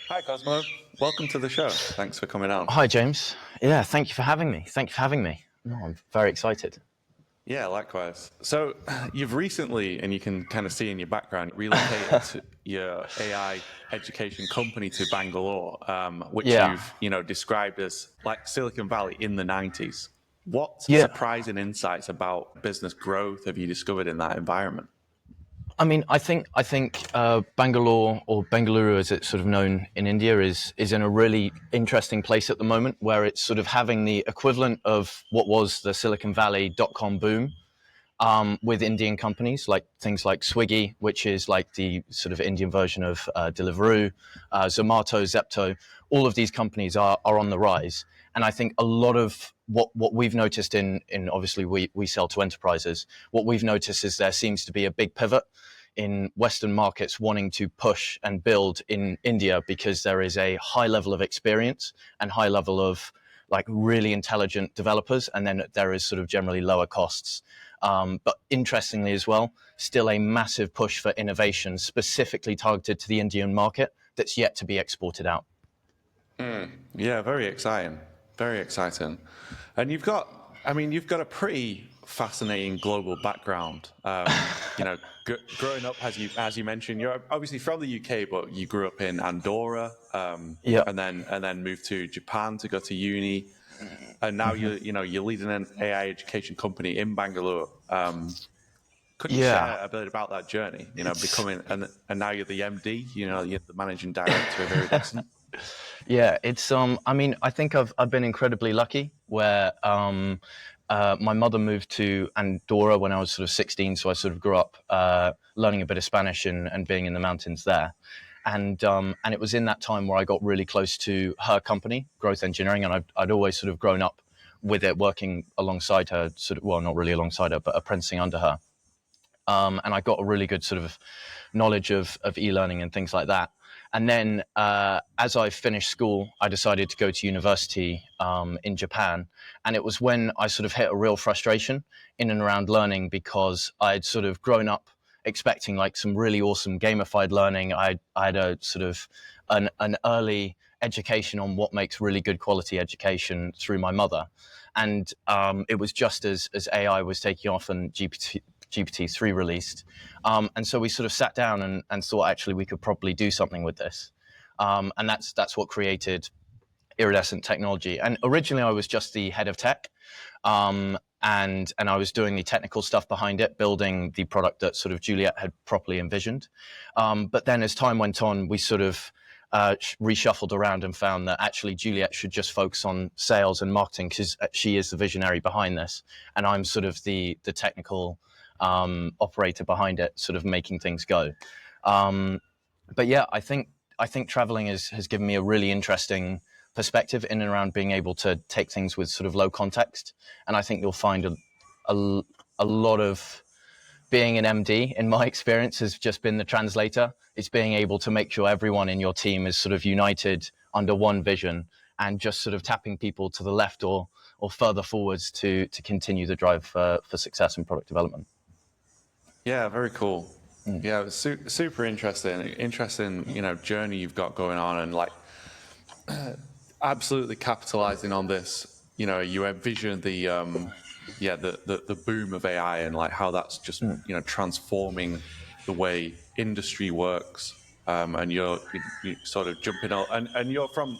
Hi, Cosmo. Welcome to the show. Thanks for coming on. Hi, James. Yeah, thank you for having me. No, I'm very excited. Yeah, likewise. So, you've recently, and you can kind of see in your background, relocated to your AI education company to Bangalore, which Yeah, you've described as like Silicon Valley in the '90s. What yeah. surprising insights about business growth have you discovered in that environment? I think Bangalore, or Bengaluru as it's sort of known in India, is in a really interesting place at the moment, where it's sort of having the equivalent of what was the Silicon Valley dot-com boom, with Indian companies like things like Swiggy, which is like the sort of Indian version of Deliveroo, Zomato, Zepto. All of these companies are on the rise, and I think a lot of what we've noticed in obviously we sell to enterprises. What we've noticed is there seems to be a big pivot in Western markets wanting to push and build in India, because there is a high level of experience and high level of like really intelligent developers, and then there is sort of generally lower costs. But interestingly as well, still a massive push for innovation specifically targeted to the Indian market that's yet to be exported out. Yeah, very exciting. Very exciting. And you've got a pretty fascinating global background. Growing up, as you mentioned, you're obviously from the UK, but you grew up in Andorra, Yeah. and then moved to Japan to go to uni, and now you're leading an AI education company in Bangalore. Could you Yeah. share a bit about that journey? Becoming and now you're the MD. You're the managing director of Iridescent. Yeah, it's I mean, I think I've been incredibly lucky where my mother moved to Andorra when I was sort of 16, so I sort of grew up learning a bit of Spanish and being in the mountains there. And it was in that time where I got really close to her company, Growth Engineering, and I'd always sort of grown up with it, working alongside her, sort of, well, not really alongside her, but apprenticing under her. And I got a really good sort of knowledge of e-learning and things like that. And then as I finished school, I decided to go to university in Japan. And it was when I sort of hit a real frustration in and around learning, because I'd sort of grown up expecting like some really awesome gamified learning. I had a sort of an early education on what makes really good quality education through my mother. And it was just as AI was taking off and GPT-3 released. And so we sort of sat down and thought, actually, we could probably do something with this. And that's what created Iridescent technology. And originally, I was just the head of tech. And I was doing the technical stuff behind it, building the product that sort of Juliet had properly envisioned. But then as time went on, we sort of reshuffled around and found that actually Juliet should just focus on sales and marketing, because she is the visionary behind this, and I'm sort of the technical operator behind it, sort of making things go. But yeah, I think traveling has given me a really interesting perspective in and around being able to take things with sort of low context, and I think you'll find a lot of being an MD, in my experience, has just been the translator. It's being able to make sure everyone in your team is sort of united under one vision, and just sort of tapping people to the left or further forwards to continue the drive for success and product development. Yeah, very cool. Yeah, it's super interesting. Interesting, journey you've got going on, and like absolutely capitalizing on this. You envision the boom of AI, and like how that's just transforming the way industry works. And you're sort of jumping out, and you're from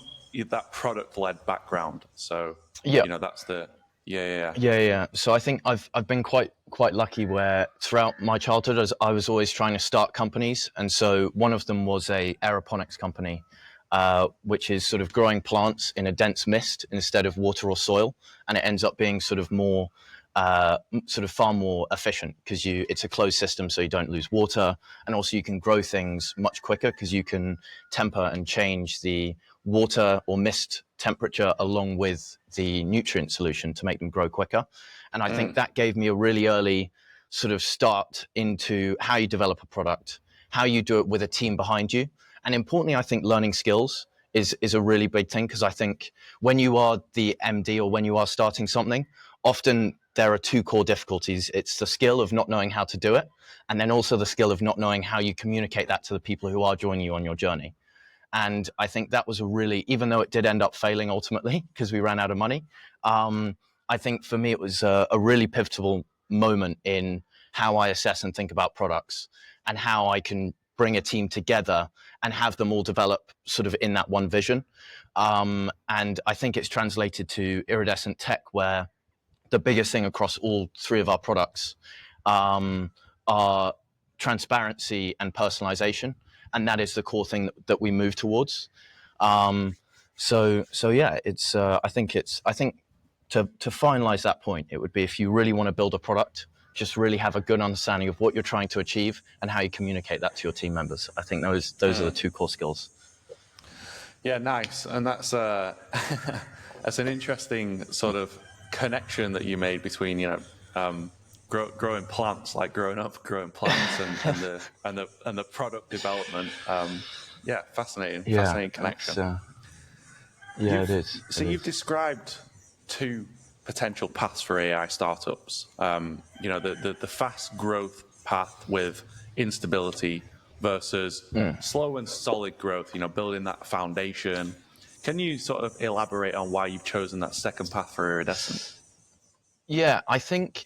that product led background, so Yeah. that's the yeah. Yeah. So I think I've been quite lucky where throughout my childhood, as I was always trying to start companies, and so one of them was a aeroponics company, which is sort of growing plants in a dense mist instead of water or soil, and it ends up being sort of more sort of far more efficient, because it's a closed system, so you don't lose water, and also you can grow things much quicker because you can temper and change the water or mist temperature along with the nutrient solution to make them grow quicker. And I think that gave me a really early sort of start into how you develop a product, how you do it with a team behind you, and importantly, I think learning skills is a really big thing, because I think when you are the MD or when you are starting something, often there are two core difficulties. It's the skill of not knowing how to do it, and then also the skill of not knowing how you communicate that to the people who are joining you on your journey. And I think that was a really, even though it did end up failing ultimately because we ran out of money, I think for me it was a really pivotal moment in how I assess and think about products and how I can bring a team together and have them all develop sort of in that one vision. And I think it's translated to Iridescent Tech, where the biggest thing across all three of our products are transparency and personalization, and that is the core thing that we move towards. So yeah, it's I think to finalize that point, it would be, if you really want to build a product, just really have a good understanding of what you're trying to achieve and how you communicate that to your team members. I think those are the two core skills. Yeah, nice. And that's that's an interesting sort of connection that you made between, growing plants, like growing up growing plants, and the product development. Yeah, fascinating connection. It is. So you've described two potential paths for AI startups. The fast growth path with instability versus slow and solid growth, building that foundation. Can you sort of elaborate on why you've chosen that second path for Iridescent? Yeah, I think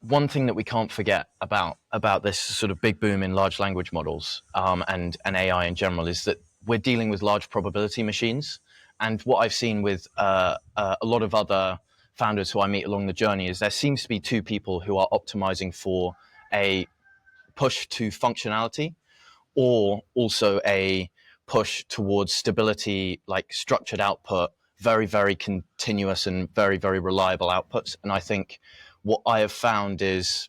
one thing that we can't forget about this sort of big boom in large language models and AI in general is that we're dealing with large probability machines. And what I've seen with a lot of other founders who I meet along the journey is there seems to be two people who are optimizing for a push to functionality, or also a push towards stability, like structured output, very, very continuous and very, very reliable outputs. And I think what I have found is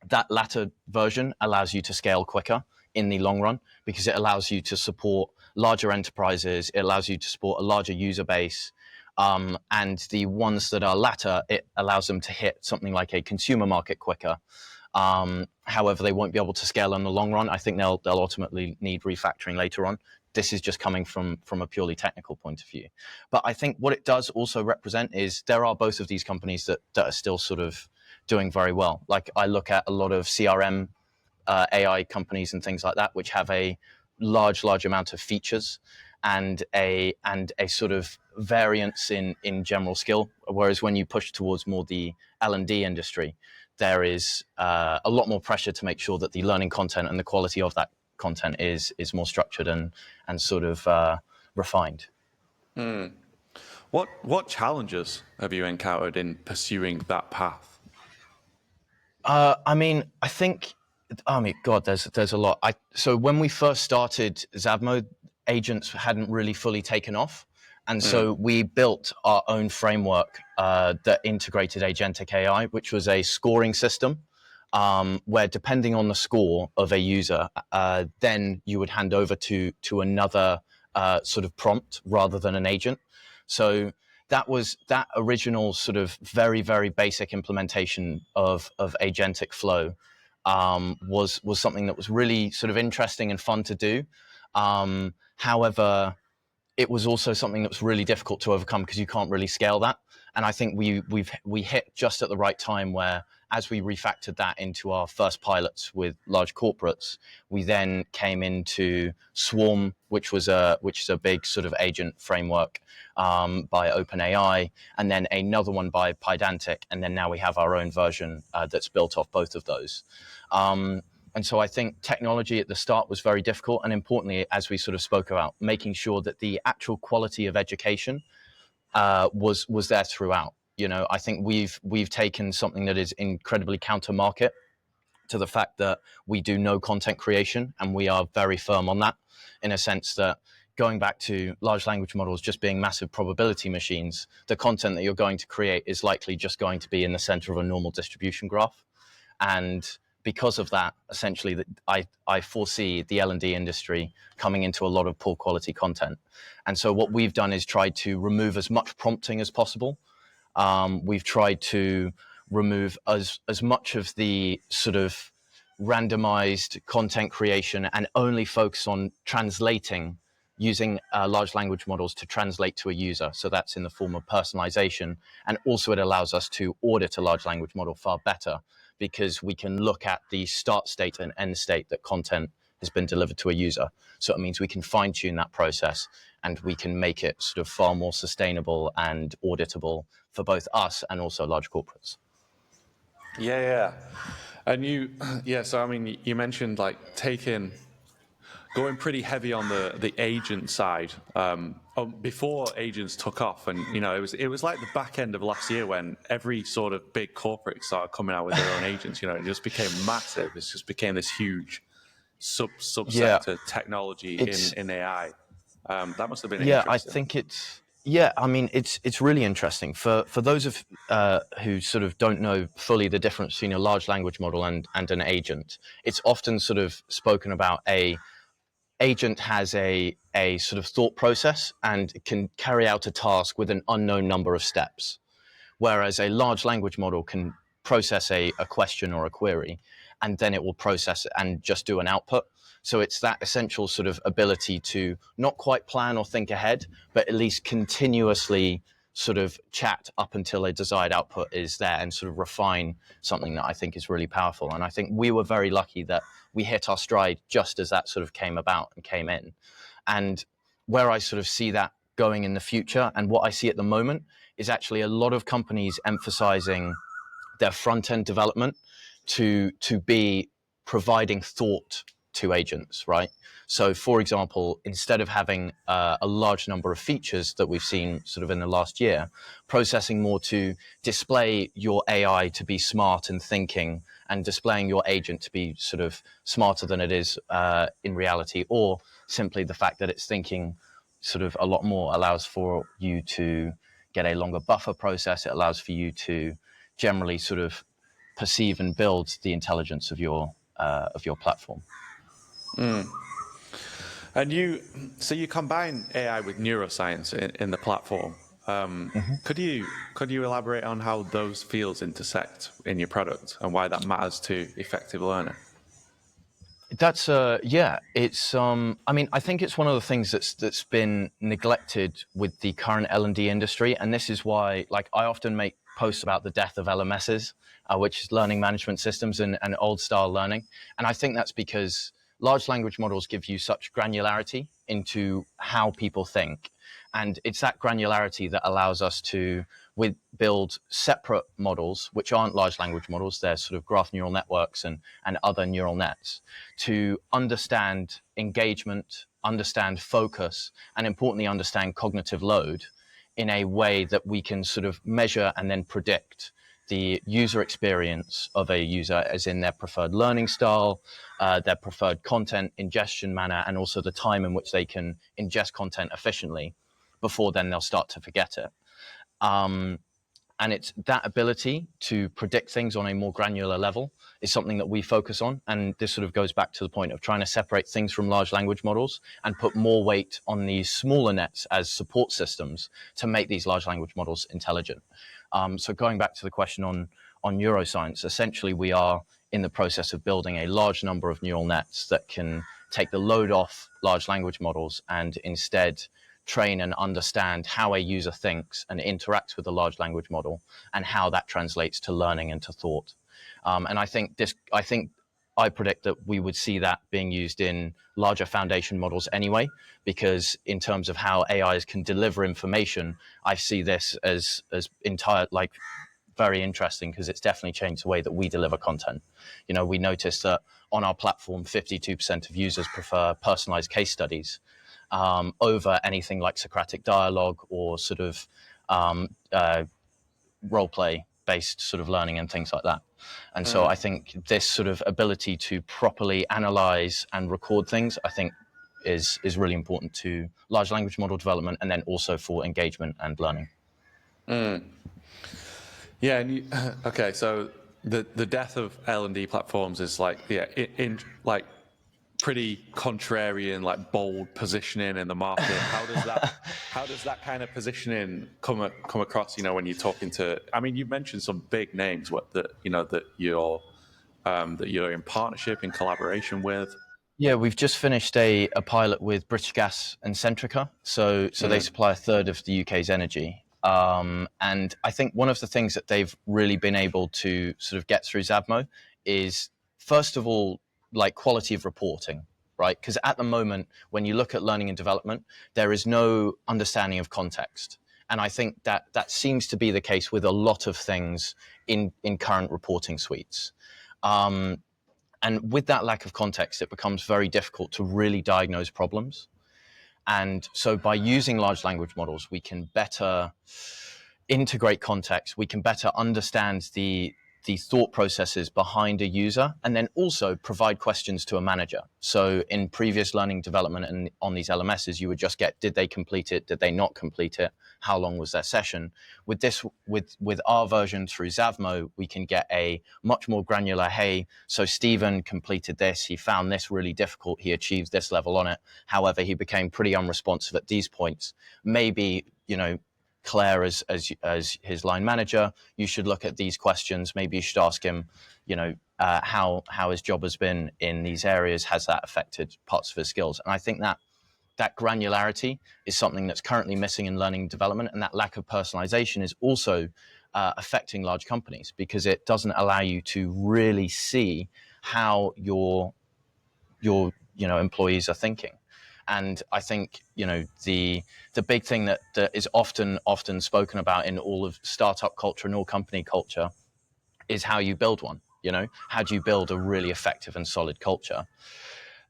that latter version allows you to scale quicker in the long run, because it allows you to support larger enterprises, it allows you to support a larger user base. And the ones that are latter, it allows them to hit something like a consumer market quicker. However, they won't be able to scale in the long run. I think they'll ultimately need refactoring later on. This is just coming from a purely technical point of view. But I think what it does also represent is there are both of these companies that are still sort of doing very well. Like, I look at a lot of CRM AI companies and things like that, which have a large amount of features and a sort of variance in general skill. Whereas when you push towards more the L&D industry, there is a lot more pressure to make sure that the learning content and the quality of that content is more structured and sort of refined. What challenges have you encountered in pursuing that path? I think, God, there's a lot. So when we first started ZAVMO, agents hadn't really fully taken off. And so we built our own framework that integrated agentic AI, which was a scoring system where, depending on the score of a user, then you would hand over to another sort of prompt rather than an agent. So that original sort of very, very basic implementation of agentic flow was something that was really sort of interesting and fun to do. However, it was also something that was really difficult to overcome because you can't really scale that. And I think we hit just at the right time where, as we refactored that into our first pilots with large corporates, we then came into Swarm, which is a big sort of agent framework by OpenAI, and then another one by Pydantic, and then now we have our own version that's built off both of those. And so I think technology at the start was very difficult, and importantly, as we sort of spoke about, making sure that the actual quality of education was there throughout. I think we've taken something that is incredibly counter market to the fact that we do no content creation, and we are very firm on that, in a sense that, going back to large language models just being massive probability machines, the content that you're going to create is likely just going to be in the center of a normal distribution graph. And because of that, essentially, that I foresee the L&D industry coming into a lot of poor quality content. And so what we've done is tried to remove as much prompting as possible. We've tried to remove as much of the sort of randomized content creation and only focus on translating, using large language models to translate to a user. So that's in the form of personalization. And also it allows us to audit a large language model far better, because we can look at the start state and end state that content has been delivered to a user. So it means we can fine tune that process and we can make it sort of far more sustainable and auditable for both us and also large corporates. Yeah. And so I mean, you mentioned like going pretty heavy on the agent side before agents took off, and it was like the back end of last year when every sort of big corporate started coming out with their own agents. It just became massive. It just became this huge subsector technology in AI. That must have been interesting. I think I mean, it's really interesting for those of who sort of don't know fully the difference between a large language model and an agent. It's often sort of spoken about agent has a sort of thought process and can carry out a task with an unknown number of steps, whereas a large language model can process a question or a query, and then it will process it and just do an output. So it's that essential sort of ability to not quite plan or think ahead, but at least continuously sort of chat up until a desired output is there and sort of refine something that I think is really powerful. And I think we were very lucky that we hit our stride just as that sort of came about and came in. And where I sort of see that going in the future and what I see at the moment is actually a lot of companies emphasizing their front-end development to be providing thought to agents, right? So, for example, instead of having a large number of features that we've seen sort of in the last year, processing more to display your AI to be smart and thinking, and displaying your agent to be sort of smarter than it is in reality, or simply the fact that it's thinking sort of a lot more allows for you to get a longer buffer process. It allows for you to generally sort of perceive and build the intelligence of your platform. And you combine AI with neuroscience in the platform. Could you elaborate on how those fields intersect in your product and why that matters to effective learning? That's it's I mean, I think it's one of the things that's been neglected with the current L&D industry, and this is why, like, I often make posts about the death of LMSs, which is learning management systems and old style learning. And I think that's because large language models give you such granularity into how people think. And it's that granularity that allows us to build separate models, which aren't large language models. They're sort of graph neural networks and other neural nets, to understand engagement, understand focus, and importantly, understand cognitive load in a way that we can sort of measure and then predict the user experience of a user, as in their preferred learning style, their preferred content ingestion manner, and also the time in which they can ingest content efficiently before then they'll start to forget it. And it's that ability to predict things on a more granular level is something that we focus on. And this sort of goes back to the point of trying to separate things from large language models and put more weight on these smaller nets as support systems to make these large language models intelligent. So going back to the question on neuroscience, essentially we are in the process of building a large number of neural nets that can take the load off large language models and instead train and understand how a user thinks and interacts with a large language model and how that translates to learning and to thought. And I predict that we would see that being used in larger foundation models anyway, because in terms of how AIs can deliver information, I see this as very interesting, because it's definitely changed the way that we deliver content. We noticed that on our platform, 52% of users prefer personalized case studies over anything like Socratic dialogue or sort of role play based sort of learning and things like that. And so I think this sort of ability to properly analyze and record things, I think is really important to large language model development, and then also for engagement and learning. Yeah. And okay. So the death of L&D platforms is pretty contrarian, like bold positioning in the market. How does that kind of positioning come across? When you're talking to, I mean, you've mentioned some big names that you're in partnership, in collaboration with. Yeah, we've just finished a pilot with British Gas and Centrica. So they supply a third of the UK's energy. And I think one of the things that they've really been able to sort of get through ZAVMO is, first of all, like quality of reporting. right? Because at the moment, when you look at learning and development, there is no understanding of context. And I think that seems to be the case with a lot of things in current reporting suites. And with that lack of context, it becomes very difficult to really diagnose problems. And so by using large language models, we can better integrate context, we can better understand the thought processes behind a user, and then also provide questions to a manager. So in previous learning development and on these LMSs, you would just get, did they complete it? Did they not complete it? How long was their session? With this, with our version through ZAVMO, we can get a much more granular, hey, so Stephen completed this, he found this really difficult, he achieved this level on it. However, he became pretty unresponsive at these points. Maybe, Claire, as his line manager, you should look at these questions. Maybe you should ask him, how his job has been in these areas. Has that affected parts of his skills? And I think that granularity is something that's currently missing in learning and development, and that lack of personalization is also affecting large companies, because it doesn't allow you to really see how your employees are thinking. And I think, the big thing that is often spoken about in all of startup culture and all company culture is how you build one. How do you build a really effective and solid culture?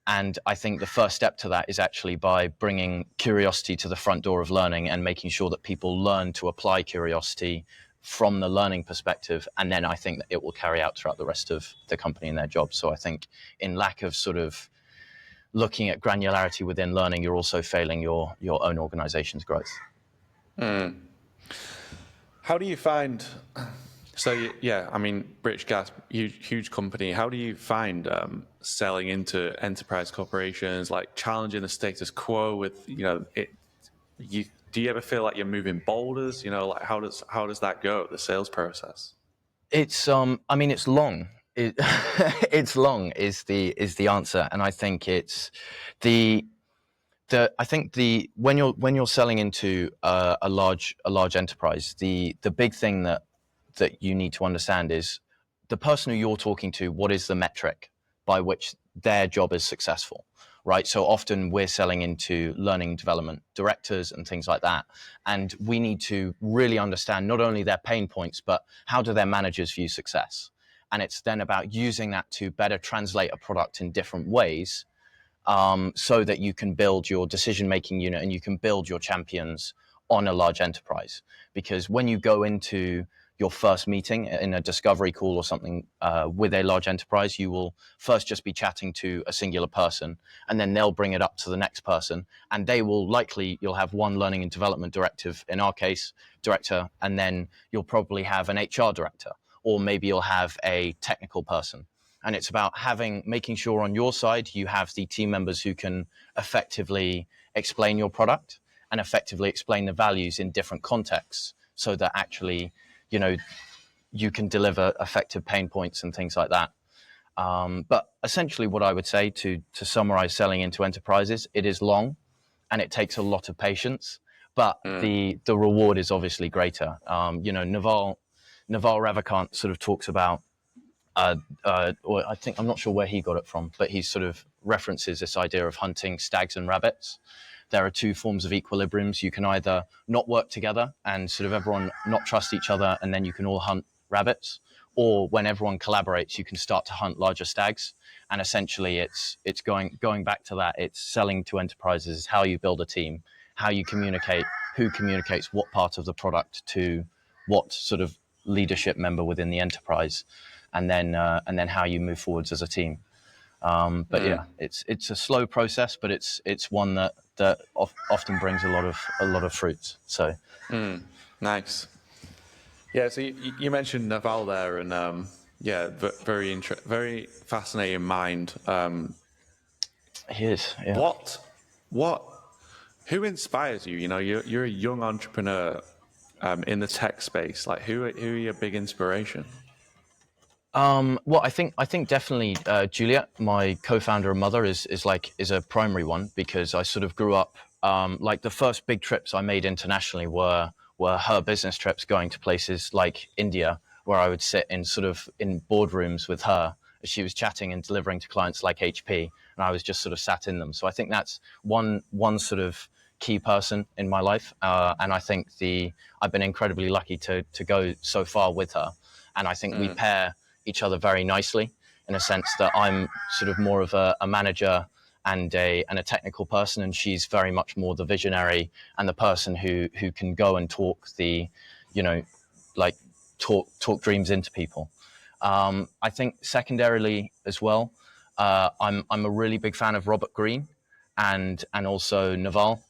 And I think the first step to that is actually by bringing curiosity to the front door of learning and making sure that people learn to apply curiosity from the learning perspective. And then I think that it will carry out throughout the rest of the company and their jobs. So I think in lack of sort of looking at granularity within learning, you're also failing your own organization's growth. How do you find, British Gas, huge company. How do you find selling into enterprise corporations, like challenging the status quo with, do you ever feel like you're moving boulders? Like how does that go, the sales process? It's it's long. It's long is the answer, and I think it's when you're selling into a large enterprise, the big thing that you need to understand is the person who you're talking to. What is the metric by which their job is successful, right? So often we're selling into learning development directors and things like that, and we need to really understand not only their pain points, but how do their managers view success. And it's then about using that to better translate a product in different ways, so that you can build your decision-making unit and you can build your champions on a large enterprise. Because when you go into your first meeting in a discovery call or something with a large enterprise, you will first just be chatting to a singular person, and then they'll bring it up to the next person, and you'll have one learning and development director, and then you'll probably have an HR director, or maybe you'll have a technical person. And it's about making sure on your side you have the team members who can effectively explain your product and effectively explain the values in different contexts, so that actually, you can deliver effective pain points and things like that. But essentially what I would say to summarize selling into enterprises, it is long and it takes a lot of patience, but the reward is obviously greater. Naval Ravikant sort of talks about, or I think, I'm not sure where he got it from, but he sort of references this idea of hunting stags and rabbits. There are two forms of equilibriums. You can either not work together and sort of everyone not trust each other, and then you can all hunt rabbits, or when everyone collaborates, you can start to hunt larger stags. And essentially it's going back to that. It's selling to enterprises, how you build a team, how you communicate, who communicates what part of the product to what sort of leadership member within the enterprise, and then how you move forwards as a team. But yeah, it's a slow process, but it's one that often brings a lot of fruits. So nice. Yeah. So you mentioned Naval there, and very fascinating mind. He is. Yeah. Who inspires you? You're a young entrepreneur in the tech space. Like, who are your big inspiration? Well, I think definitely Juliet, my co-founder and mother, is a primary one, because I sort of grew up, like the first big trips I made internationally were her business trips, going to places like India, where I would sit in boardrooms with her she was chatting and delivering to clients like HP, and I was just sort of sat in them. So I think that's one sort of key person in my life, and I think I've been incredibly lucky to go so far with her, and I think we pair each other very nicely in a sense that I'm sort of more of a manager and a technical person, and she's very much more the visionary and the person who can go and talk like talk dreams into people. I think secondarily as well, I'm a really big fan of Robert Greene and also Naval,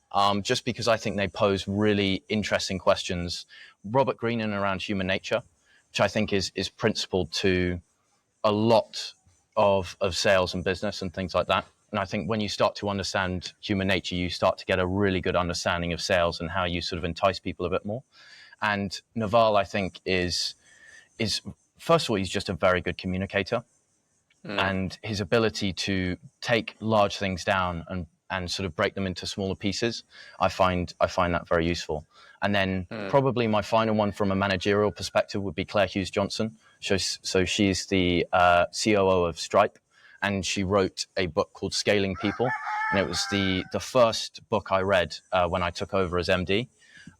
just because I think they pose really interesting questions. Robert Greene in and around human nature, which I think is principled to a lot of sales and business and things like that. And I think when you start to understand human nature, you start to get a really good understanding of sales and how you sort of entice people a bit more. And Naval, I think, is first of all, he's just a very good communicator, and his ability to take large things down and sort of break them into smaller pieces, I find that very useful. And then probably my final one from a managerial perspective would be Claire Hughes Johnson. So she's the COO of Stripe, and she wrote a book called Scaling People, and it was the first book I read when I took over as MD.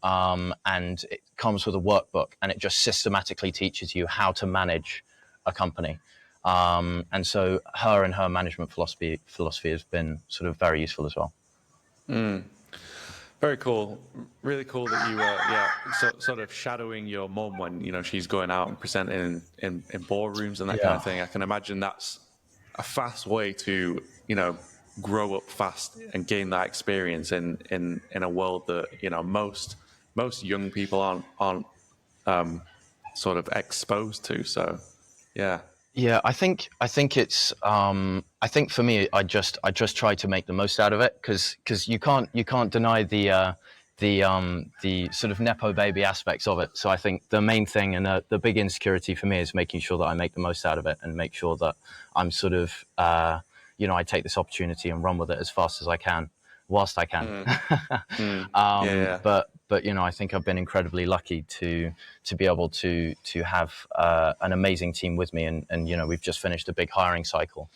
And it comes with a workbook, and it just systematically teaches you how to manage a company. And so her and her management philosophy has been sort of very useful as well. Very cool. Really cool that you were sort of shadowing your mum when she's going out and presenting in boardrooms and that kind of thing. I can imagine that's a fast way to grow up fast and gain that experience in a world that most young people aren't sort of exposed to. So yeah, I think it's I think for me, I just try to make the most out of it, because you can't deny the sort of nepo baby aspects of it. So I think the main thing and the big insecurity for me is making sure that I make the most out of it and make sure that I'm sort of I take this opportunity and run with it as fast as I can, whilst I can. But I think I've been incredibly lucky to be able to have an amazing team with me, and we've just finished a big hiring cycle,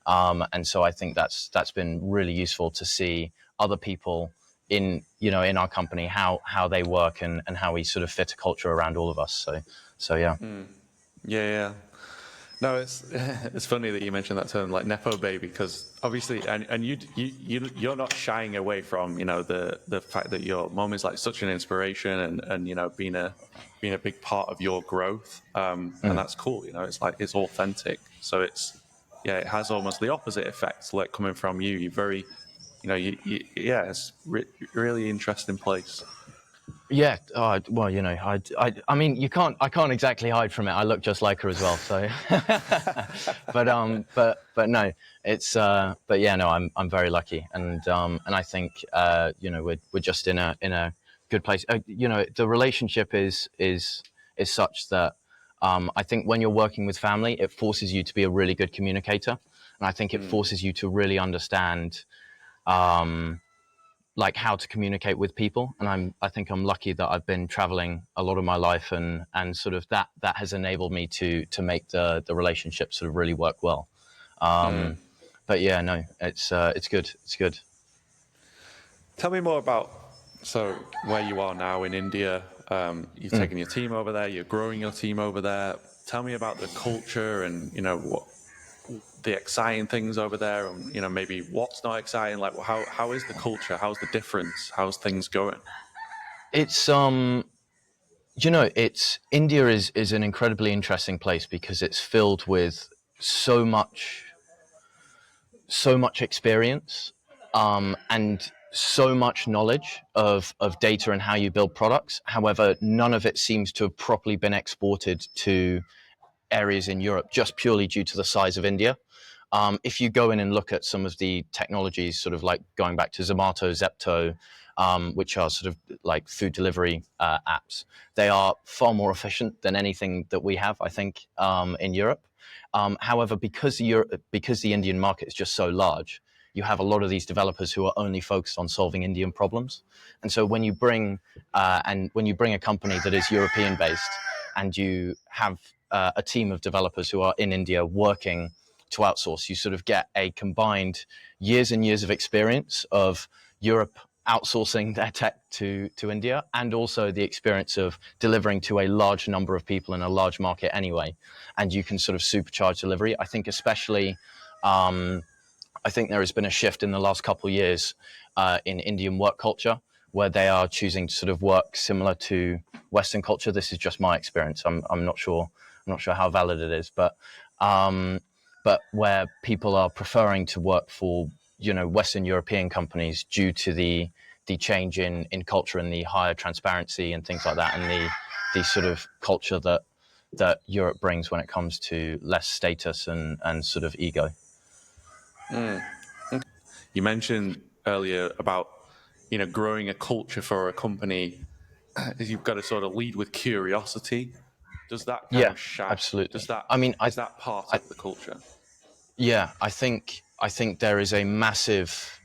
and so I think that's been really useful to see other people in our company, how they work and how we sort of fit a culture around all of us. So yeah. Yeah. No, it's funny that you mentioned that term, like nepo baby, because obviously, and you're not shying away from the fact that your mom is like such an inspiration and being a big part of your growth, and that's cool. It's like it's authentic. So it has almost the opposite effect, like coming from you. You're very, it's really interesting place. Yeah, well, I mean, I can't exactly hide from it. I look just like her as well, so. but no, it's, but yeah, no, I'm very lucky, and I think, we're just in a good place. The relationship is such that, I think when you're working with family, it forces you to be a really good communicator, and I think it forces you to really understand, like how to communicate with people. And I think I'm lucky that I've been traveling a lot of my life, and sort of that has enabled me to make the relationship sort of really work well. But yeah, no, it's good. It's good. Tell me more about where you are now in India. You've taken your team over there. You're growing your team over there. Tell me about the culture and what the exciting things over there, and maybe what's not exciting. Like, how is the culture? How's the difference? How's things going? It's it's India is an incredibly interesting place because it's filled with so much experience, and so much knowledge of data and how you build products. However, none of it seems to have properly been exported to areas in Europe, just purely due to the size of India. If you go in and look at some of the technologies, sort of like going back to Zomato, Zepto, which are sort of like food delivery apps, they are far more efficient than anything that we have, I think, in Europe. However, because the Indian market is just so large, you have a lot of these developers who are only focused on solving Indian problems. And so when you bring a company that is European based, and you have a team of developers who are in India working outsource. You sort of get a combined years and years of experience of Europe outsourcing their tech to India, and also the experience of delivering to a large number of people in a large market anyway. And you can sort of supercharge delivery. I think especially, I think there has been a shift in the last couple of years in Indian work culture, where they are choosing to sort of work similar to Western culture. This is just my experience. I'm not sure how valid it is, but where people are preferring to work for, you know, Western European companies due to the change in culture and the higher transparency and things like that, and the sort of culture that Europe brings when it comes to less status and sort of ego. You mentioned earlier about, you know, growing a culture for a company. You've got to sort of lead with curiosity. Does that kind of absolutely. Does that? I mean, is that part of the culture? Yeah, I think there is a massive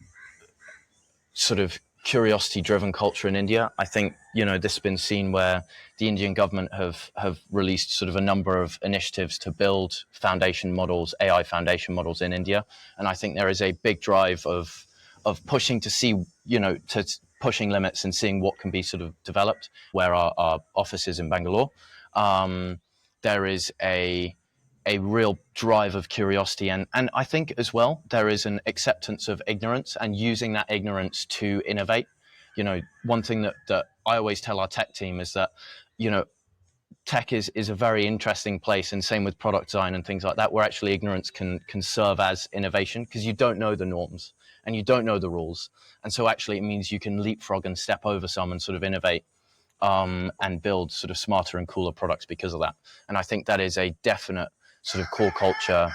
sort of curiosity-driven culture in India. I think, you know, this has been seen where the Indian government have released sort of a number of initiatives to build foundation models, AI foundation models in India, and I think there is a big drive of pushing to see, you know, to pushing limits and seeing what can be sort of developed. Where our office is in Bangalore, there is a real drive of curiosity, and I think as well there is an acceptance of ignorance and using that ignorance to innovate. You know, one thing that I always tell our tech team is that, you know, tech is a very interesting place, and same with product design and things like that, where actually ignorance can serve as innovation, because you don't know the norms and you don't know the rules, and so actually it means you can leapfrog and step over some and sort of innovate and build sort of smarter and cooler products because of that. And I think that is a definite sort of core culture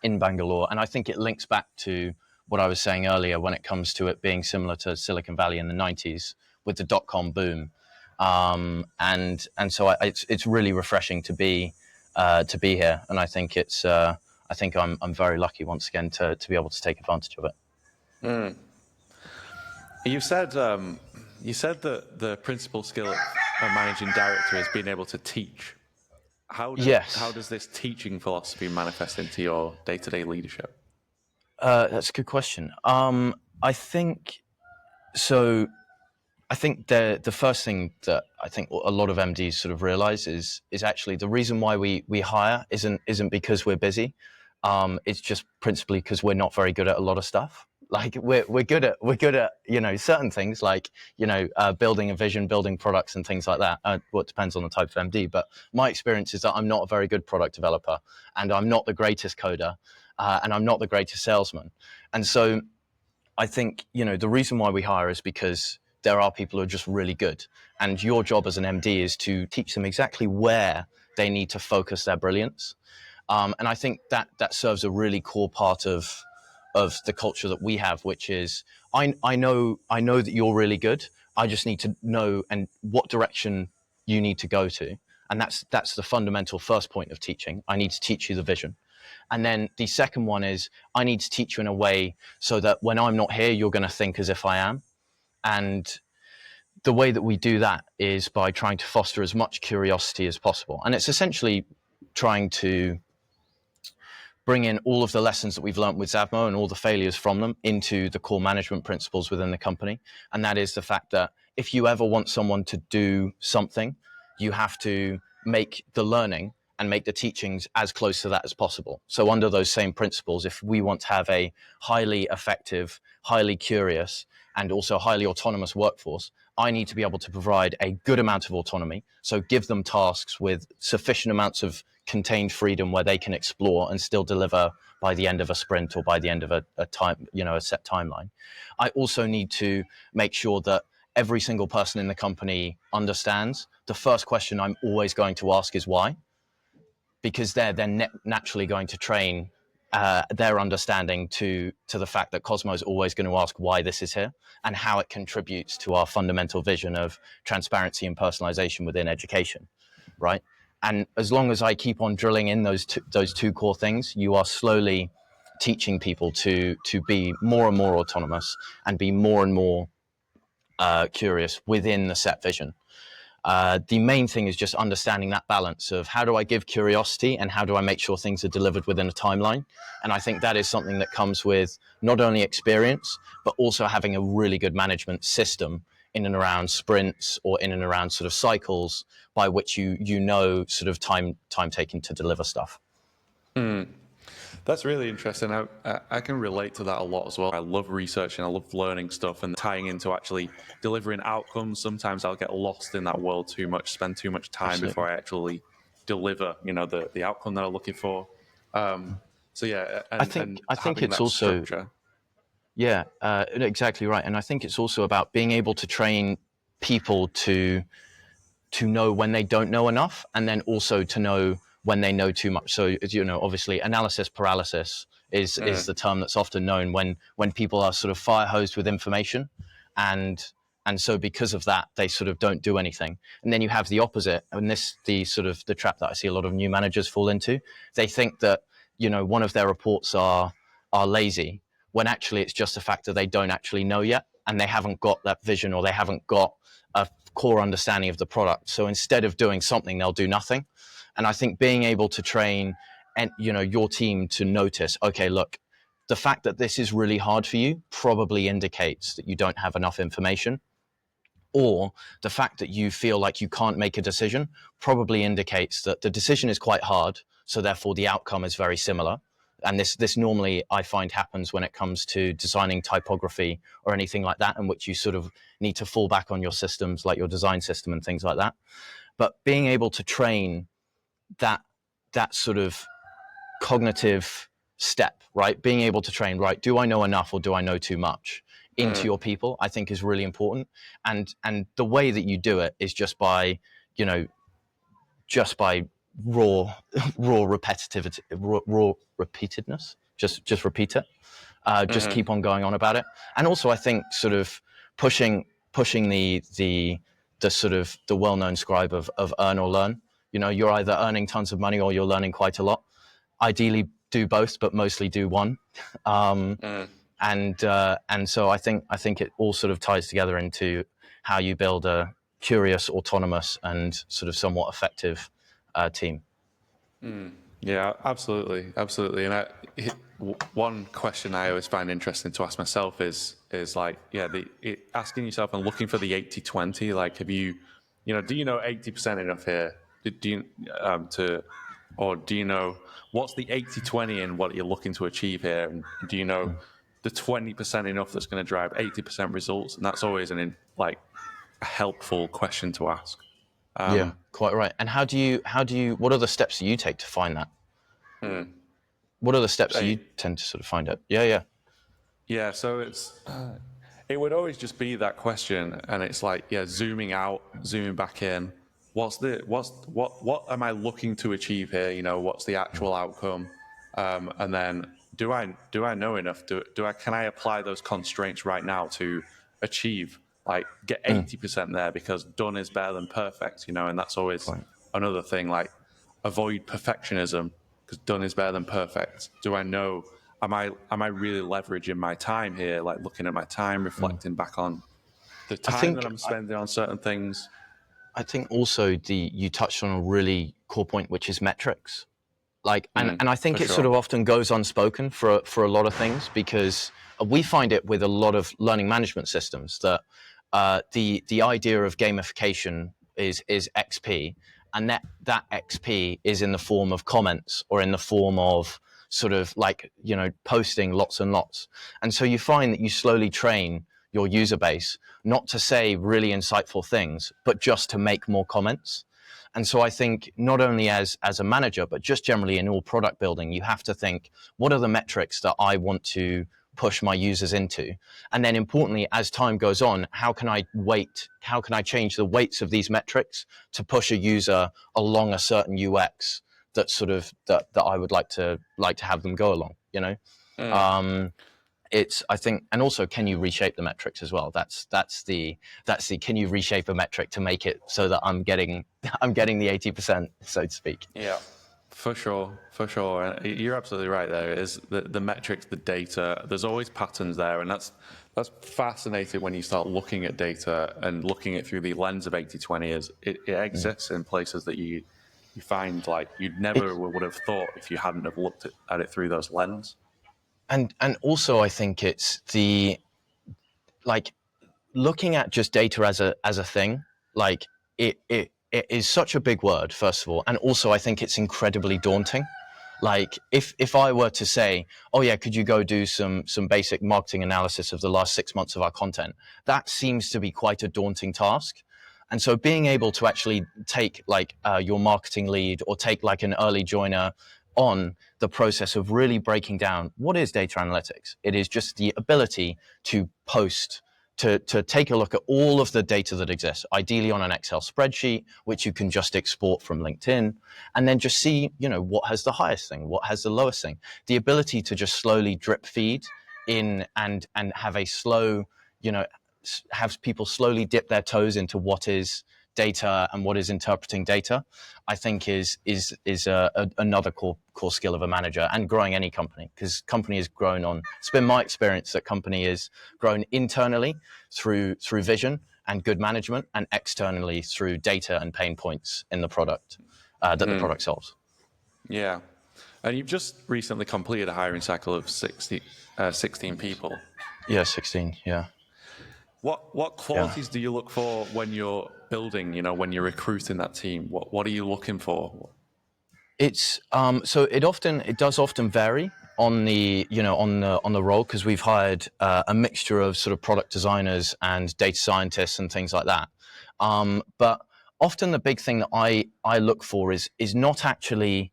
in Bangalore. And I think it links back to what I was saying earlier when it comes to it being similar to Silicon Valley in the 90s with the dot-com boom. And so it's really refreshing to be here. And I think I'm very lucky once again to be able to take advantage of it. Mm. You said that the principal skill of a managing director is being able to teach. How does this teaching philosophy manifest into your day-to-day leadership? That's a good question. I think so. I think the first thing that I think a lot of MDs sort of realize is actually the reason why we hire isn't because we're busy. It's just principally because we're not very good at a lot of stuff. Like we're good at, you know, certain things, like, you know, building a vision, building products and things like that. Well, it depends on the type of MD, but my experience is that I'm not a very good product developer, and I'm not the greatest coder, and I'm not the greatest salesman. And so I think, you know, the reason why we hire is because there are people who are just really good, and your job as an MD is to teach them exactly where they need to focus their brilliance. And I think that serves a really core part of the culture that we have, which is I know that you're really good. I just need to know and what direction you need to go to, and that's the fundamental first point of teaching. I need to teach you the vision. And then the second one is I need to teach you in a way so that when I'm not here, you're going to think as if I am. And the way that we do that is by trying to foster as much curiosity as possible. And it's essentially trying to bring in all of the lessons that we've learned with ZAVMO and all the failures from them into the core management principles within the company. And that is the fact that if you ever want someone to do something, you have to make the learning and make the teachings as close to that as possible. So under those same principles, if we want to have a highly effective, highly curious, and also highly autonomous workforce, I need to be able to provide a good amount of autonomy. So give them tasks with sufficient amounts of contained freedom where they can explore and still deliver by the end of a sprint or by the end of a time, you know, a set timeline. I also need to make sure that every single person in the company understands the first question I'm always going to ask is why, because they're then naturally going to train their understanding to the fact that Cosmo is always going to ask why this is here and how it contributes to our fundamental vision of transparency and personalization within education, right? And as long as I keep on drilling in those two core things, you are slowly teaching people to be more and more autonomous and be more and more curious within the set vision. The main thing is just understanding that balance of how do I give curiosity and how do I make sure things are delivered within a timeline. And I think that is something that comes with not only experience, but also having a really good management system in and around sprints or in and around sort of cycles by which you know sort of time taken to deliver stuff. That's really interesting. I can relate to that a lot as well. I love researching, I love learning stuff and tying into actually delivering outcomes. Sometimes I'll get lost in that world too much, spend too much time Absolutely. before I actually deliver, the outcome that I'm looking for. So yeah, I and think having it's that also, structure. yeah, exactly right. And I think it's also about being able to train people to know when they don't know enough, and then also to know when they know too much. So, as you know, obviously, analysis paralysis is the term that's often known when people are sort of fire hosed with information, and so because of that, they sort of don't do anything. And then you have the opposite, and the sort of the trap that I see a lot of new managers fall into. They think that one of their reports are lazy, when actually it's just a fact that they don't actually know yet, and they haven't got that vision, or they haven't got a core understanding of the product. So instead of doing something, they'll do nothing. And I think being able to train and your team to notice, okay, look, the fact that this is really hard for you probably indicates that you don't have enough information, or the fact that you feel like you can't make a decision probably indicates that the decision is quite hard, so therefore the outcome is very similar. And this normally I find happens when it comes to designing typography or anything like that, in which you sort of need to fall back on your systems, like your design system and things like that. But being able to train that sort of cognitive step, right? Being able to train, right? Do I know enough or do I know too much? Into your people, I think is really important. And the way that you do it is just by raw repetitivity, raw repeatedness. Just repeat it. Just keep on going on about it. And also, I think sort of pushing the sort of the well-known scribe of earn or learn. You're either earning tons of money or you're learning quite a lot. Ideally, do both, but mostly do one. And so I think it all sort of ties together into how you build a curious, autonomous, and sort of somewhat effective team. Yeah, absolutely. And one question I always find interesting to ask myself is like, yeah, asking yourself and looking for the 80-20. Like, have you, do you know 80% enough here? Do you or do you know what's the 80-20 in what you're looking to achieve here? And do you know the 20% enough that's going to drive 80% results? And that's always a helpful question to ask. Yeah, quite right. And how do you? What are the steps that you take to find that? What are the steps that you tend to sort of find it? Yeah. So it would always just be that question, and it's like, yeah, zooming out, zooming back in. What am I looking to achieve here? What's the actual outcome? And then do I know enough? Can I apply those constraints right now to achieve, like, get 80% there, because done is better than perfect, and that's always another thing, like, avoid perfectionism, because done is better than perfect. Do I know, am I really leveraging my time here, like looking at my time, reflecting back on the time that I'm spending on certain things? I think also you touched on a really core point, which is metrics. Like, and I think it sort of often goes unspoken for a lot of things, because we find it with a lot of learning management systems that the idea of gamification is XP, and that XP is in the form of comments or in the form of sort of like posting lots and lots. And so you find that you slowly train your user base not to say really insightful things, but just to make more comments. And so I think not only as a manager, but just generally in all product building, you have to think, what are the metrics that I want to push my users into? And then importantly, as time goes on, how can I change the weights of these metrics to push a user along a certain UX that sort of that I would like to have them go along, I think, and also, can you reshape the metrics as well? That's the can you reshape a metric to make it so that I'm getting the 80%, so to speak? Yeah, For sure, for sure. And you're absolutely right there. Is the metrics, the data, there's always patterns there. And that's fascinating when you start looking at data and looking at through the lens of 80/20 is it exists in places that you find like you'd It, never would have thought if you hadn't have looked at it through those lens. and also I think it's the like looking at just data as a thing, like it is such a big word, first of all, and also I think it's incredibly daunting. Like if I were to say, oh yeah, could you go do some basic marketing analysis of the last 6 months of our content? That seems to be quite a daunting task. And so being able to actually take like your marketing lead or take like an early joiner on the process of really breaking down what is data analytics. It is just the ability to post, to take a look at all of the data that exists, ideally on an Excel spreadsheet, which you can just export from LinkedIn, and then just see, what has the highest thing, what has the lowest thing. The ability to just slowly drip feed in and have a slow, have people slowly dip their toes into what is data and what is interpreting data, I think is another core skill of a manager and growing any company, because company has grown on. It's been my experience that company is grown internally through vision and good management, and externally through data and pain points in the product that the product solves. Yeah. And you've just recently completed a hiring cycle of 16 people. Yeah, 16. Yeah. What Yeah. qualities do you look for when you're building, when you're recruiting that team? What are you looking for? It's so it does often vary on the on the role, because we've hired a mixture of sort of product designers and data scientists and things like that. But often the big thing that I look for is not actually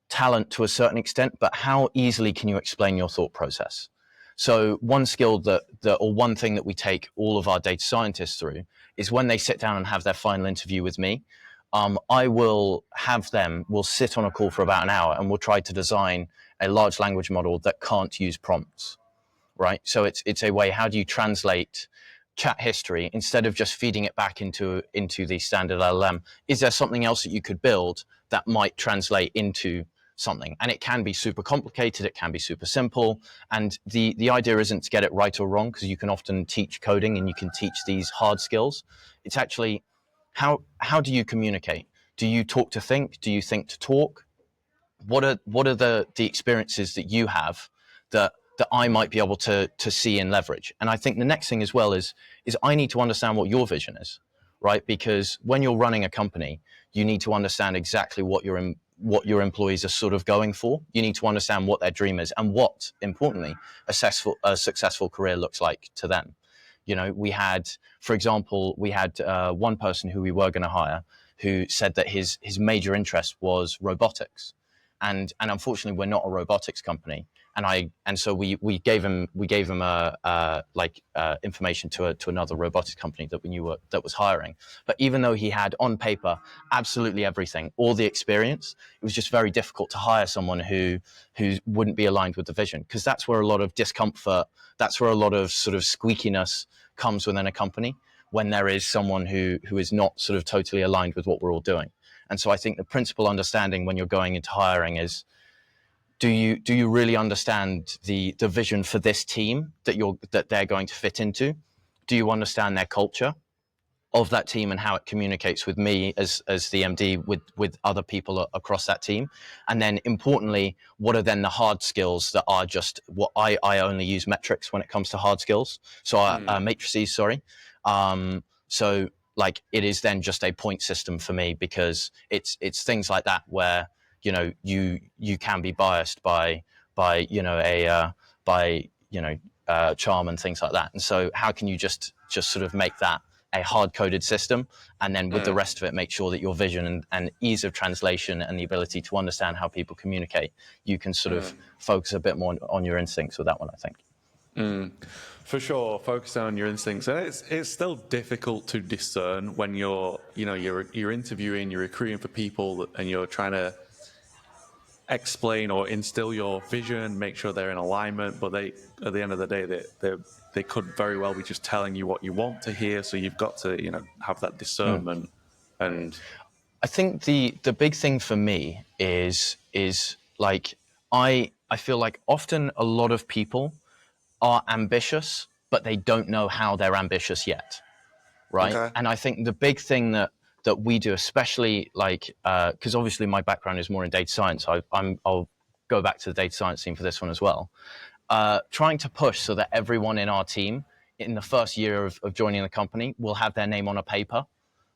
talent to a certain extent, but how easily can you explain your thought process. So one skill or one thing that we take all of our data scientists through is when they sit down and have their final interview with me. I will have them, we'll sit on a call for about an hour and we'll try to design a large language model that can't use prompts, right? So it's a way, how do you translate chat history instead of just feeding it back into the standard LLM? Is there something else that you could build that might translate into something? And it can be super complicated, it can be super simple. And the idea isn't to get it right or wrong, because you can often teach coding and you can teach these hard skills. It's actually, how do you communicate? Do you talk to think? Do you think to talk? What are the experiences that you have that I might be able to see and leverage? And I think the next thing as well is I need to understand what your vision is, right? Because when you're running a company, you need to understand exactly what your employees are sort of going for. You need to understand what their dream is and what, importantly, a successful career looks like to them. We had, for example, one person who we were going to hire who said that his major interest was robotics, and unfortunately we're not a robotics company. And so we gave him information to another robotics company that we knew that was hiring. But even though he had on paper absolutely everything, all the experience, it was just very difficult to hire someone who wouldn't be aligned with the vision, because that's where a lot of discomfort, that's where a lot of sort of squeakiness comes within a company, when there is someone who is not sort of totally aligned with what we're all doing. And so I think the principal understanding when you're going into hiring is, do you really understand the vision for this team that they're going to fit into? Do you understand their culture of that team and how it communicates with me as the MD with other people across that team? And then importantly, what are then the hard skills that are just what I only use metrics when it comes to hard skills. So matrices, sorry. So like it is then just a point system for me, because it's things like that where you can be biased by charm and things like that. And so how can you just sort of make that a hard-coded system, and then with the rest of it make sure that your vision and ease of translation and the ability to understand how people communicate, you can sort of focus a bit more on your instincts with that one, I think. For sure, focus on your instincts, and it's still difficult to discern when you're interviewing, you're recruiting for people, and you're trying to explain or instill your vision, make sure they're in alignment. But they, at the end of the day, they could very well be just telling you what you want to hear. So you've got to have that discernment. And I think the big thing for me is like I feel like often a lot of people are ambitious, but they don't know how they're ambitious yet, right? Okay. And I think the big thing that we do, especially like because obviously my background is more in data science, I'll go back to the data science team for this one as well. Trying to push so that everyone in our team in the first year of joining the company will have their name on a paper,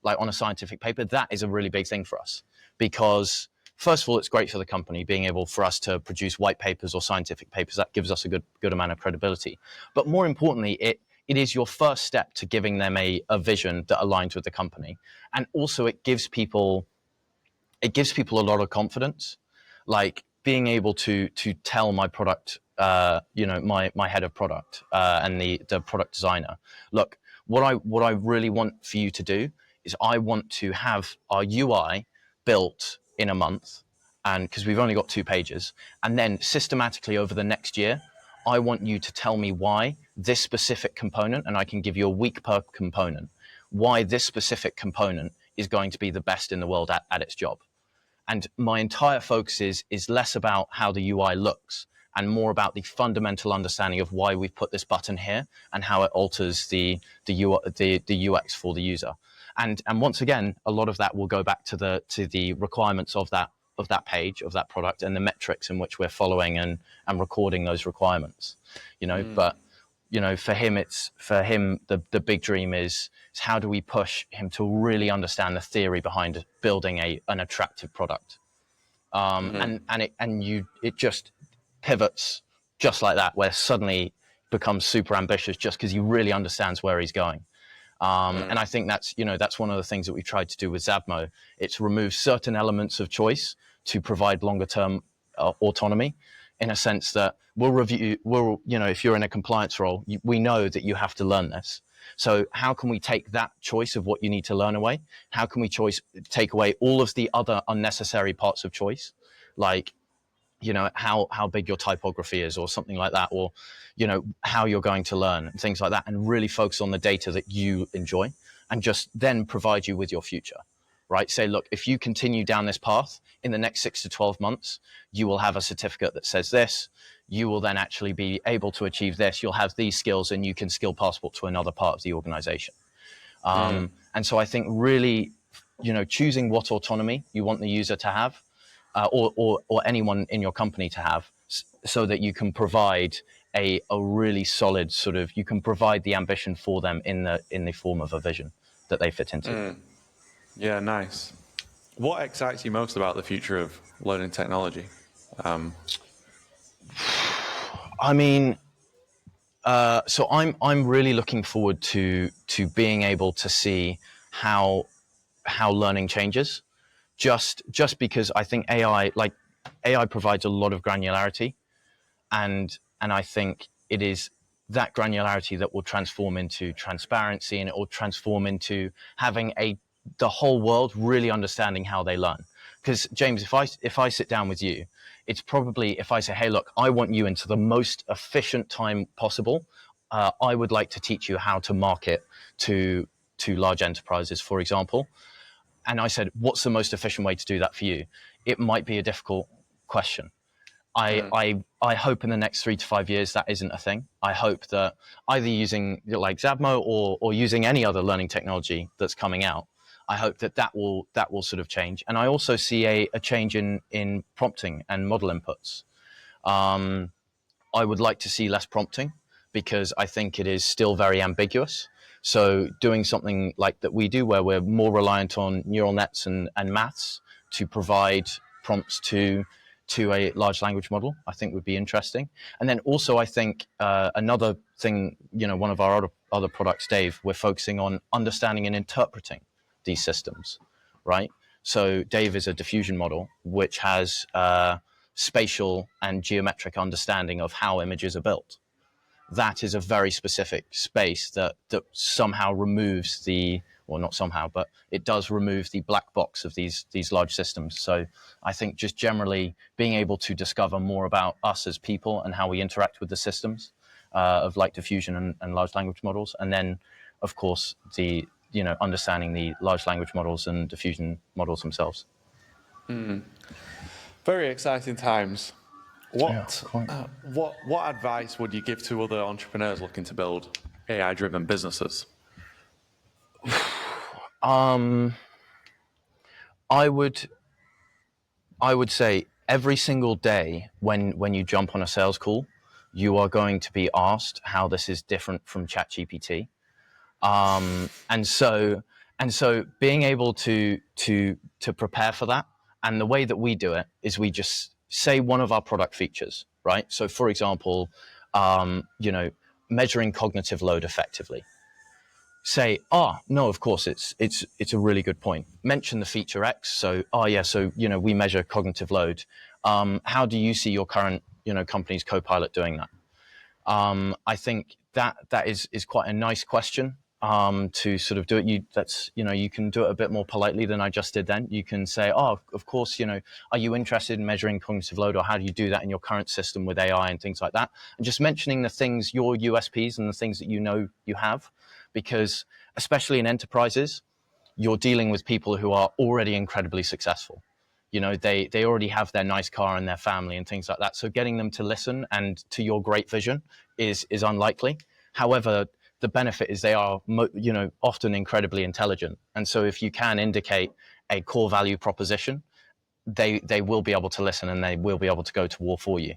like on a scientific paper. That is a really big thing for us because first of all, it's great for the company being able for us to produce white papers or scientific papers. That gives us a good amount of credibility. But more importantly, it is your first step to giving them a vision that aligns with the company. And also it gives people a lot of confidence, like being able to tell my product, my head of product and the product designer, look, what I really want for you to do is I want to have our UI built in a month, and because we've only got 2 pages, and then systematically over the next year, I want you to tell me why this specific component, and I can give you a week per component, why this specific component is going to be the best in the world at its job. And my entire focus is less about how the UI looks and more about the fundamental understanding of why we've put this button here and how it alters the UX for the user. And once again, a lot of that will go back to the requirements of that page, of that product, and the metrics in which we're following and recording those requirements. But for him, the big dream is how do we push him to really understand the theory behind building an attractive product, it just pivots just like that, where suddenly becomes super ambitious just because he really understands where he's going. And I think that's one of the things that we tried to do with ZAVMO. It's remove certain elements of choice to provide longer term autonomy, in a sense that if you're in a compliance role, we know that you have to learn this. So how can we take that choice of what you need to learn away? How can we take away all of the other unnecessary parts of choice, like how big your typography is or something like that, or how you're going to learn and things like that, and really focus on the data that you enjoy and just then provide you with your future, right? Say, look, if you continue down this path in the next 6 to 12 months, you will have a certificate that says this. You will then actually be able to achieve this. You'll have these skills and you can skill passport to another part of the organization. And so I think really, choosing what autonomy you want the user to have, or anyone in your company to have, so that you can provide a really solid you can provide the ambition for them in the form of a vision that they fit into. Yeah, nice. What excites you most about the future of learning technology? I mean, so I'm really looking forward to being able to see how learning changes, just because I think AI provides a lot of granularity, and I think it is that granularity that will transform into transparency, and it will transform into having the whole world really understanding how they learn. Because James, if I sit down with you, it's probably, if I say, hey, look, I want you into the most efficient time possible, I would like to teach you how to market to large enterprises, for example. And I said, what's the most efficient way to do that for you? It might be a difficult question. I hope in the next 3 to 5 years that isn't a thing. I hope that either using like ZAVMO or using any other learning technology that's coming out, I hope that will sort of change. And I also see a change in prompting and model inputs. I would like to see less prompting because I think it is still very ambiguous. So doing something like that we do, where we're more reliant on neural nets and maths to provide prompts to a large language model, I think would be interesting. And then also, I think another thing, one of our other products, Dave, we're focusing on understanding and interpreting these systems, right? So Dave is a diffusion model, which has spatial and geometric understanding of how images are built. That is a very specific space that somehow removes not somehow, but it does remove the black box of these large systems. So I think just generally being able to discover more about us as people and how we interact with the systems of like diffusion and large language models. And then, of course, the understanding the large language models and diffusion models themselves. Very exciting times. Yeah, quite. What advice would you give to other entrepreneurs looking to build AI-driven businesses? I would say every single day when you jump on a sales call, you are going to be asked how this is different from ChatGPT. And so being able to prepare for that, and the way that we do it is we just say one of our product features, right? So for example, measuring cognitive load effectively. Say, no, of course, it's a really good point. Mention the feature X. So, we measure cognitive load. How do you see your current, company's Copilot doing that? I think that is quite a nice question to sort of do it. You can do it a bit more politely than I just did then. You can say, of course, are you interested in measuring cognitive load, or how do you do that in your current system with AI and things like that? And just mentioning the things, your USPs and the things that you have, because especially in enterprises, you're dealing with people who are already incredibly successful. They already have their nice car and their family and things like that. So getting them to listen and to your great vision is unlikely. However, the benefit is they are, often incredibly intelligent. And so if you can indicate a core value proposition, they will be able to listen, and they will be able to go to war for you.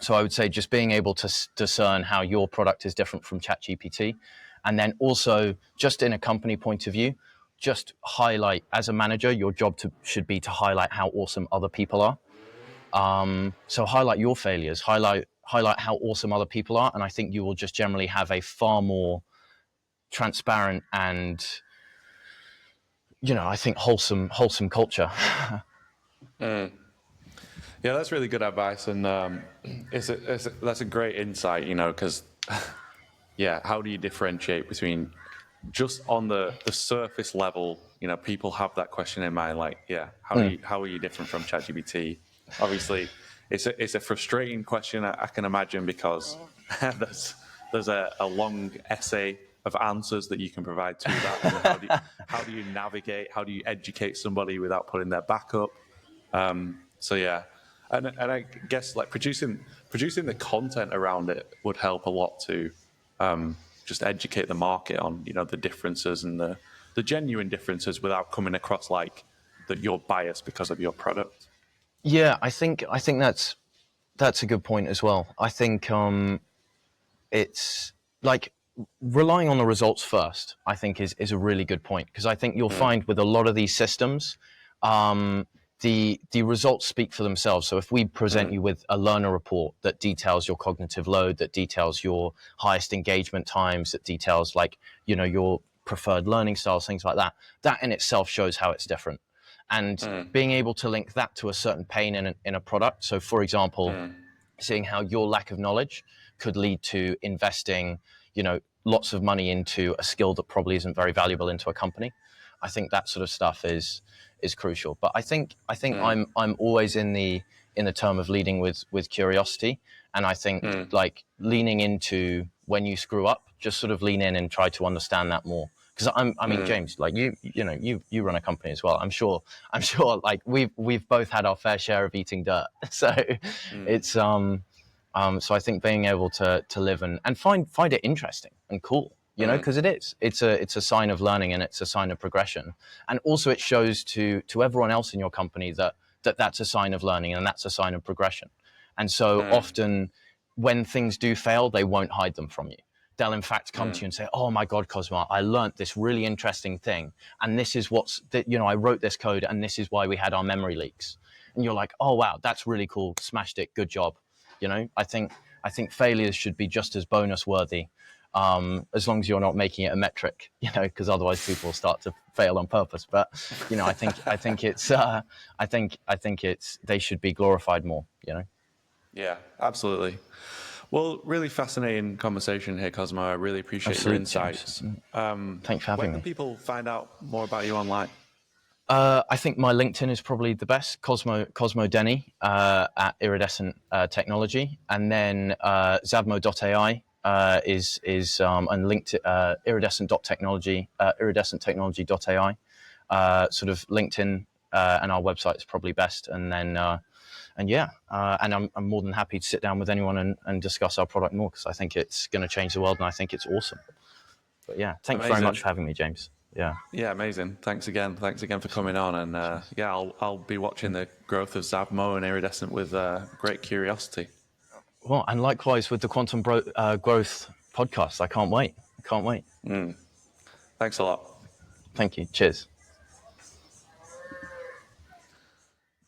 So I would say just being able to discern how your product is different from ChatGPT. And then also, just in a company point of view, just highlight, as a manager, your job should be to highlight how awesome other people are. So highlight your failures, highlight how awesome other people are. And I think you will just generally have a far more transparent and, I think wholesome culture. Yeah, that's really good advice, and that's a great insight. Because how do you differentiate between just on the surface level? People have that question in mind, like, how are you different from ChatGPT? Obviously, it's a frustrating question, I can imagine, because there's a long essay of answers that you can provide to that. And how do you navigate? How do you educate somebody without putting their back up? And I guess like producing the content around it would help a lot to just educate the market on the differences and the genuine differences without coming across like that you're biased because of your product. Yeah, I think that's a good point as well. I think it's like relying on the results first, I think is a really good point, because I think you'll find with a lot of these systems, the results speak for themselves. So if we present you with a learner report that details your cognitive load, that details your highest engagement times, that details your preferred learning styles, things like that, that in itself shows how it's different. And being able to link that to a certain pain in a product. So for example, seeing how your lack of knowledge could lead to investing, lots of money into a skill that probably isn't very valuable into a company. I think that sort of stuff is crucial. But I think I'm always in the term of leading with curiosity. And I think like leaning into when you screw up, just sort of lean in and try to understand that more. Because I mean, James, like you run a company as well. I'm sure like we've both had our fair share of eating dirt. So it's so I think being able to live and find it interesting and cool, because it's a sign of learning, and it's a sign of progression. And also it shows to everyone else in your company that's a sign of learning, and that's a sign of progression. And so often when things do fail, they won't hide them from you. They'll in fact come to you and say, "Oh my God, Cosmo, I learned this really interesting thing, and this is I wrote this code, and this is why we had our memory leaks." And you're like, "Oh wow, that's really cool, smashed it, good job." I think failures should be just as bonus worthy, as long as you're not making it a metric, because otherwise people will start to fail on purpose. But I think it's they should be glorified more. Yeah, absolutely. Well, really fascinating conversation here, Cosmo. I really appreciate your insights. Thanks for having me. Where can people find out more about you online? I think my LinkedIn is probably the best, Cosmo Denny at Iridescent Technology, and then ZAVMO.ai is and linked to iridescent.technology, iridescenttechnology.ai. Sort of LinkedIn and our website is probably best. And then and I'm more than happy to sit down with anyone and discuss our product more, because I think it's going to change the world and I think it's awesome. But yeah, thank you very much for having me, James. Yeah, amazing. Thanks again for coming on. And I'll be watching the growth of ZAVMO and Iridescent with great curiosity. Well, and likewise with the Quantum Growth podcast. I can't wait. Thanks a lot. Thank you. Cheers.